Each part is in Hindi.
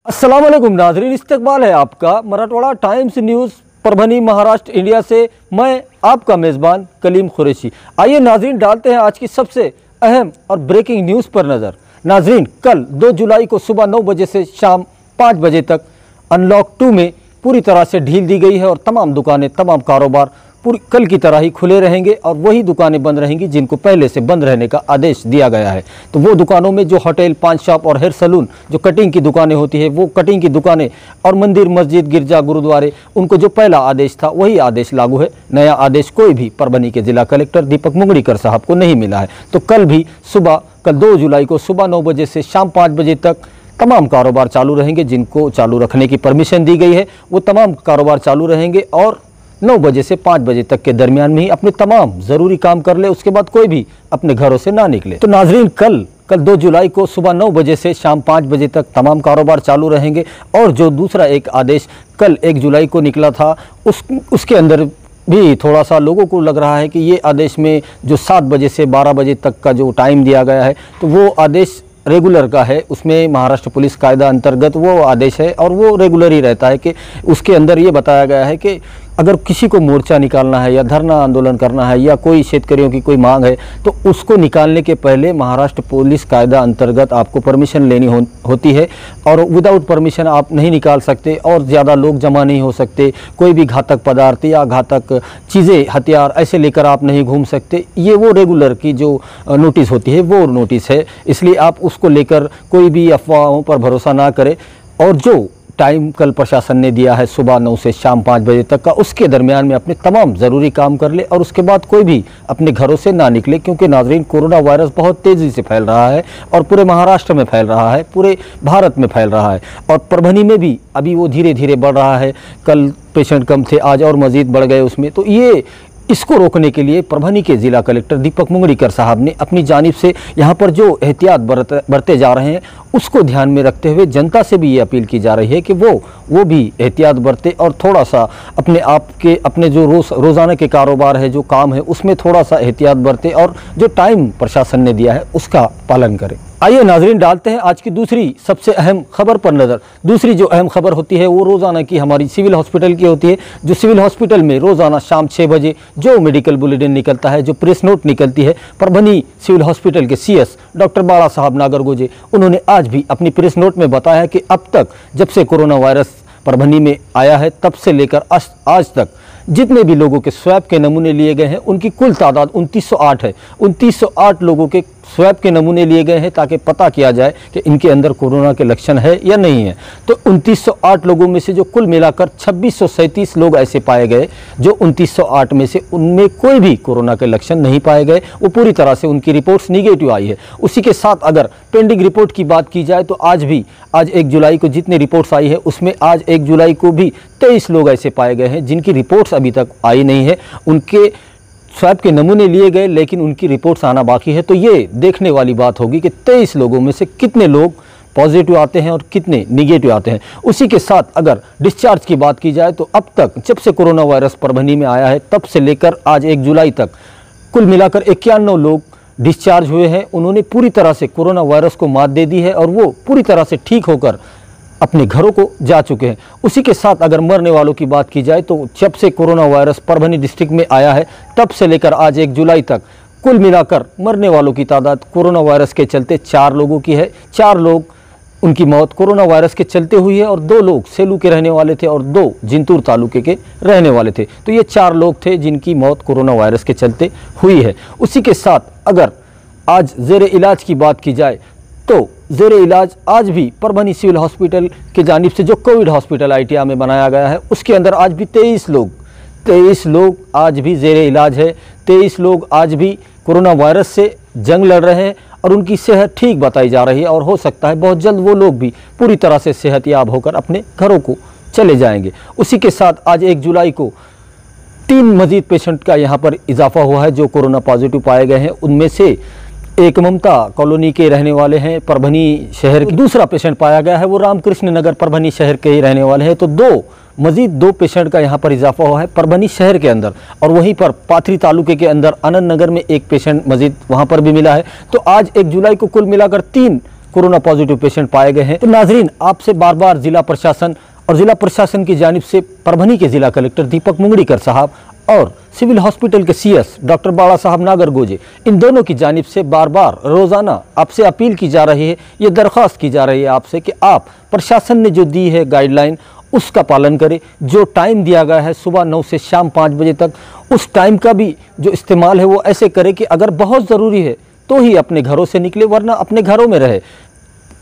अस्सलाम वालेकुम नाज़रीन, इस्तकबाल है आपका Marathwada times news Parbhani Maharashtra India से। मैं आपका मेज़बान कलीम कुरैशी। आइए नाज़रीन, डालते हैं आज की सबसे अहम और ब्रेकिंग न्यूज़ पर नज़र। नाज़रीन, कल 2 जुलाई को सुबह 9 बजे से शाम 5 बजे तक अनलॉक 2 में पूरी तरह से ढील दी गई है और तमाम दुकानें, तमाम कारोबार पूरी कल की तरह ही खुले रहेंगे और वही दुकानें बंद रहेंगी जिनको पहले से बंद रहने का आदेश दिया गया है। तो वो दुकानों में जो होटल, पान शॉप और हेयर सैलून, जो कटिंग की दुकानें होती है, वो कटिंग की दुकानें और मंदिर, मस्जिद, गिरजा, गुरुद्वारे, उनको जो पहला आदेश था वही आदेश लागू है। नया आदेश कोई भी परभनी के जिला कलेक्टर दीपक मुंगड़ीकर साहब को नहीं मिला है। तो कल 2 जुलाई को सुबह 9 बजे से शाम 5 बजे तक तमाम कारोबार चालू रहेंगे। जिनको चालू रखने की परमिशन दी गई है वो तमाम कारोबार चालू रहेंगे और 9 बजे से 5 बजे तक के दरमियान में ही अपने तमाम ज़रूरी काम कर ले, उसके बाद कोई भी अपने घरों से ना निकले। तो नाजरीन, कल 2 जुलाई को सुबह 9 बजे से शाम 5 बजे तक तमाम कारोबार चालू रहेंगे। और जो दूसरा एक आदेश कल 1 जुलाई को निकला था उसके अंदर भी थोड़ा सा लोगों को लग रहा है कि ये आदेश में जो 7 बजे से 12 बजे तक का जो टाइम दिया गया है तो वो आदेश रेगुलर का है। उसमें महाराष्ट्र पुलिस कायदा अंतर्गत वो आदेश है और वो रेगुलर ही रहता है कि उसके अंदर ये बताया गया है कि अगर किसी को मोर्चा निकालना है या धरना आंदोलन करना है या कोई शेतकरियों की कोई मांग है तो उसको निकालने के पहले महाराष्ट्र पुलिस कायदा अंतर्गत आपको परमिशन लेनी होती है और विदाउट परमिशन आप नहीं निकाल सकते और ज़्यादा लोग जमा नहीं हो सकते। कोई भी घातक पदार्थ या घातक चीज़ें, हथियार ऐसे लेकर आप नहीं घूम सकते। ये वो रेगुलर की जो नोटिस होती है वो नोटिस है, इसलिए आप उसको लेकर कोई भी अफवाहों पर भरोसा ना करें। और जो टाइम कल प्रशासन ने दिया है सुबह 9 से शाम 5 बजे तक का, उसके दरमियान में अपने तमाम ज़रूरी काम कर ले और उसके बाद कोई भी अपने घरों से ना निकले। क्योंकि नाजरीन, कोरोना वायरस बहुत तेज़ी से फैल रहा है और पूरे महाराष्ट्र में फैल रहा है, पूरे भारत में फैल रहा है और परभनी में भी अभी वो धीरे धीरे बढ़ रहा है। कल पेशेंट कम थे, आज और मज़ीद बढ़ गए उसमें। तो इसको रोकने के लिए परभनी के जिला कलेक्टर दीपक मुंगड़ीकर साहब ने अपनी जानिब से यहाँ पर जो एहतियात बरते जा रहे हैं उसको ध्यान में रखते हुए जनता से भी ये अपील की जा रही है कि वो भी एहतियात बरते और थोड़ा सा अपने जो रोज़ाना के कारोबार है, जो काम है, उसमें थोड़ा सा एहतियात बरते और जो टाइम प्रशासन ने दिया है उसका पालन करें। आइए नाजरीन, डालते हैं आज की दूसरी सबसे अहम खबर पर नज़र। दूसरी जो अहम खबर होती है वो रोज़ाना की हमारी सिविल हॉस्पिटल की होती है। जो सिविल हॉस्पिटल में रोज़ाना शाम 6 बजे जो मेडिकल बुलेटिन निकलता है, जो प्रेस नोट निकलती है, परभनी सिविल हॉस्पिटल के CS डॉक्टर बाला साहब नागरगोजे, उन्होंने आज भी अपनी प्रेस नोट में बताया कि अब तक जब से कोरोना वायरस परभनी में आया है तब से लेकर आज तक जितने भी लोगों के स्वैब के नमूने लिए गए हैं उनकी कुल तादाद 2908 है। 2908 लोगों के स्वैब के नमूने लिए गए हैं ताकि पता किया जाए कि इनके अंदर कोरोना के लक्षण है या नहीं है। तो 2908 लोगों में से जो कुल मिलाकर 2637 लोग ऐसे पाए गए जो 2908 में से उनमें कोई भी कोरोना के लक्षण नहीं पाए गए, वो पूरी तरह से उनकी रिपोर्ट्स निगेटिव आई है। उसी के साथ अगर पेंडिंग रिपोर्ट की बात की जाए तो आज 1 जुलाई को जितनी रिपोर्ट्स आई है उसमें आज 1 जुलाई को भी 23 लोग ऐसे पाए गए हैं जिनकी रिपोर्ट्स अभी तक आई नहीं है। उनके स्वैब के नमूने लिए गए लेकिन उनकी रिपोर्ट्स आना बाकी है। तो ये देखने वाली बात होगी कि 23 लोगों में से कितने लोग पॉजिटिव आते हैं और कितने निगेटिव आते हैं। उसी के साथ अगर डिस्चार्ज की बात की जाए तो अब तक जब से कोरोना वायरस परभनी में आया है तब से लेकर आज 1 जुलाई तक कुल मिलाकर 91 लोग डिस्चार्ज हुए हैं। उन्होंने पूरी तरह से कोरोना वायरस को मात दे दी है और वो पूरी तरह से ठीक होकर अपने घरों को जा चुके हैं। उसी के साथ अगर मरने वालों की बात की जाए तो जब से कोरोना वायरस परभनी डिस्ट्रिक्ट में आया है तब से लेकर आज 1 जुलाई तक कुल मिलाकर मरने वालों की तादाद कोरोना वायरस के चलते 4 लोगों की है। 4 लोग उनकी मौत कोरोना वायरस के चलते हुई है और 2 लोग सेलू के रहने वाले थे और 2 जिंतूर तालुके के रहने वाले थे। तो ये 4 लोग थे जिनकी मौत कोरोना वायरस के चलते हुई है। उसी के साथ अगर आज ज़ेरे इलाज की बात की जाए तो ज़ेरे इलाज आज भी परभनी सिविल हॉस्पिटल की जानिब से जो कोविड हॉस्पिटल ITI में बनाया गया है उसके अंदर आज भी 23 लोग आज भी ज़ेरे इलाज है। 23 लोग आज भी कोरोना वायरस से जंग लड़ रहे हैं और उनकी सेहत ठीक बताई जा रही है और हो सकता है बहुत जल्द वो लोग भी पूरी तरह से सेहतयाब होकर अपने घरों को चले जाएंगे। उसी के साथ आज 1 जुलाई को 3 मजीद पेशेंट का यहाँ पर इजाफा हुआ है जो कोरोना पॉजिटिव पाए गए हैं। उनमें से एक ममता कॉलोनी के रहने वाले हैं, परभनी शहर। दूसरा पेशेंट पाया गया है वो रामकृष्ण नगर परभनी शहर के ही रहने वाले हैं। तो मजीद 2 पेशेंट का यहाँ पर इजाफा हुआ है परभनी शहर के अंदर और वहीं पर पाथरी तालुके के अंदर आनंद नगर में एक पेशेंट मजीद वहाँ पर भी मिला है। तो आज 1 जुलाई को कुल मिलाकर 3 कोरोना पॉजिटिव पेशेंट पाए गए हैं। तो नाजरीन, आपसे बार बार जिला प्रशासन और जिला प्रशासन की जानिब से परभनी के जिला कलेक्टर दीपक मुंगड़ीकर साहब और सिविल हॉस्पिटल के सीएस डॉक्टर बाला साहब नागरगोजे, इन दोनों की जानिब से बार बार रोज़ाना आपसे अपील की जा रही है, ये दरख्वास्त की जा रही है आपसे कि आप प्रशासन ने जो दी है गाइडलाइन उसका पालन करें। जो टाइम दिया गया है सुबह 9 से शाम 5 बजे तक, उस टाइम का भी जो इस्तेमाल है वो ऐसे करें कि अगर बहुत ज़रूरी है तो ही अपने घरों से निकले, वरना अपने घरों में रहे।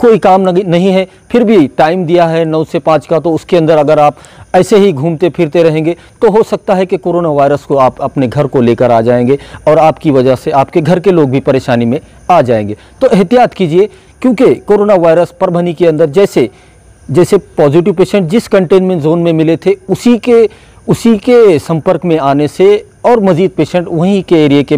कोई काम नहीं है, फिर भी टाइम दिया है 9 से 5 का, तो उसके अंदर अगर आप ऐसे ही घूमते फिरते रहेंगे तो हो सकता है कि कोरोना वायरस को आप अपने घर को लेकर आ जाएंगे और आपकी वजह से आपके घर के लोग भी परेशानी में आ जाएंगे। तो एहतियात कीजिए, क्योंकि कोरोना वायरस परभनी के अंदर जैसे पॉजिटिव पेशेंट जिस कंटेनमेंट जोन में मिले थे उसी के संपर्क में आने से और मज़ीद पेशेंट वहीं के एरिया के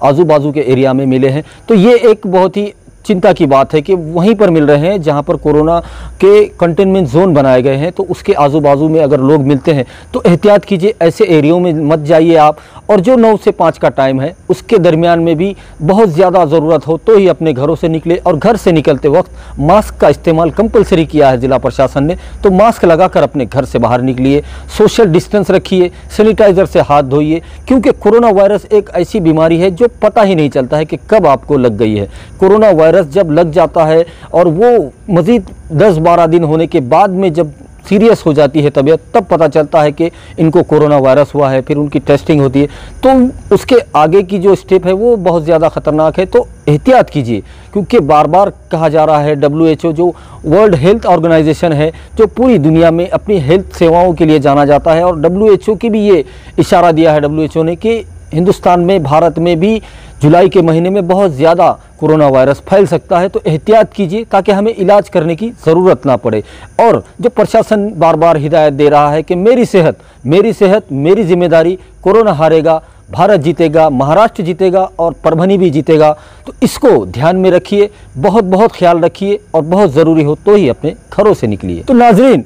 आजू बाजू के एरिया में मिले हैं। तो ये एक बहुत ही चिंता की बात है कि वहीं पर मिल रहे हैं जहां पर कोरोना के कंटेनमेंट जोन बनाए गए हैं, तो उसके आजू बाजू में अगर लोग मिलते हैं तो एहतियात कीजिए, ऐसे एरियो में मत जाइए आप। और जो 9 से 5 का टाइम है उसके दरमियान में भी बहुत ज़्यादा ज़रूरत हो तो ही अपने घरों से निकले। और घर से निकलते वक्त मास्क का इस्तेमाल कंपलसरी किया है जिला प्रशासन ने, तो मास्क लगाकर अपने घर से बाहर निकलिए, सोशल डिस्टेंस रखिए, सैनिटाइज़र से हाथ धोइए, क्योंकि कोरोना वायरस एक ऐसी बीमारी है जो पता ही नहीं चलता है कि कब आपको लग गई है। कोरोना वायरस जब लग जाता है और वो मज़ीद 10-12 दिन होने के बाद में जब सीरियस हो जाती है तबीयत, तब पता चलता है कि इनको कोरोना वायरस हुआ है, फिर उनकी टेस्टिंग होती है, तो उसके आगे की जो स्टेप है वो बहुत ज़्यादा ख़तरनाक है। तो एहतियात कीजिए, क्योंकि बार बार कहा जा रहा है, WHO जो वर्ल्ड हेल्थ ऑर्गेनाइजेशन है जो पूरी दुनिया में अपनी हेल्थ सेवाओं के लिए जाना जाता है, और WHO की भी ये इशारा दिया है WHO ने कि हिंदुस्तान में, भारत में भी जुलाई के महीने में बहुत ज़्यादा कोरोना वायरस फैल सकता है। तो एहतियात कीजिए ताकि हमें इलाज करने की ज़रूरत ना पड़े। और जो प्रशासन बार बार हिदायत दे रहा है कि मेरी सेहत मेरी जिम्मेदारी, कोरोना हारेगा, भारत जीतेगा, महाराष्ट्र जीतेगा और परभनी भी जीतेगा, तो इसको ध्यान में रखिए, बहुत बहुत ख्याल रखिए और बहुत ज़रूरी हो तो ही अपने घरों से निकलिए। तो नाजरीन,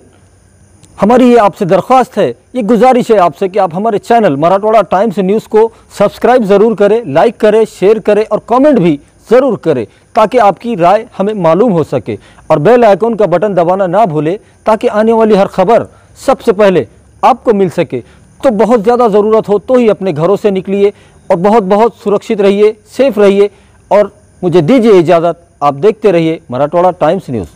हमारी ये आपसे दरख्वास्त है, ये गुजारिश है आपसे कि आप हमारे चैनल मराठवाड़ा टाइम्स न्यूज़ को सब्सक्राइब ज़रूर करें, लाइक करें, शेयर करें और कमेंट भी ज़रूर करें, ताकि आपकी राय हमें मालूम हो सके। और बेल आइकन का बटन दबाना ना भूलें ताकि आने वाली हर खबर सबसे पहले आपको मिल सके। तो बहुत ज़्यादा ज़रूरत हो तो ही अपने घरों से निकलिए और बहुत बहुत सुरक्षित रहिए, सेफ रहिए। और मुझे दीजिए इजाज़त, आप देखते रहिए मराठवाड़ा टाइम्स न्यूज़।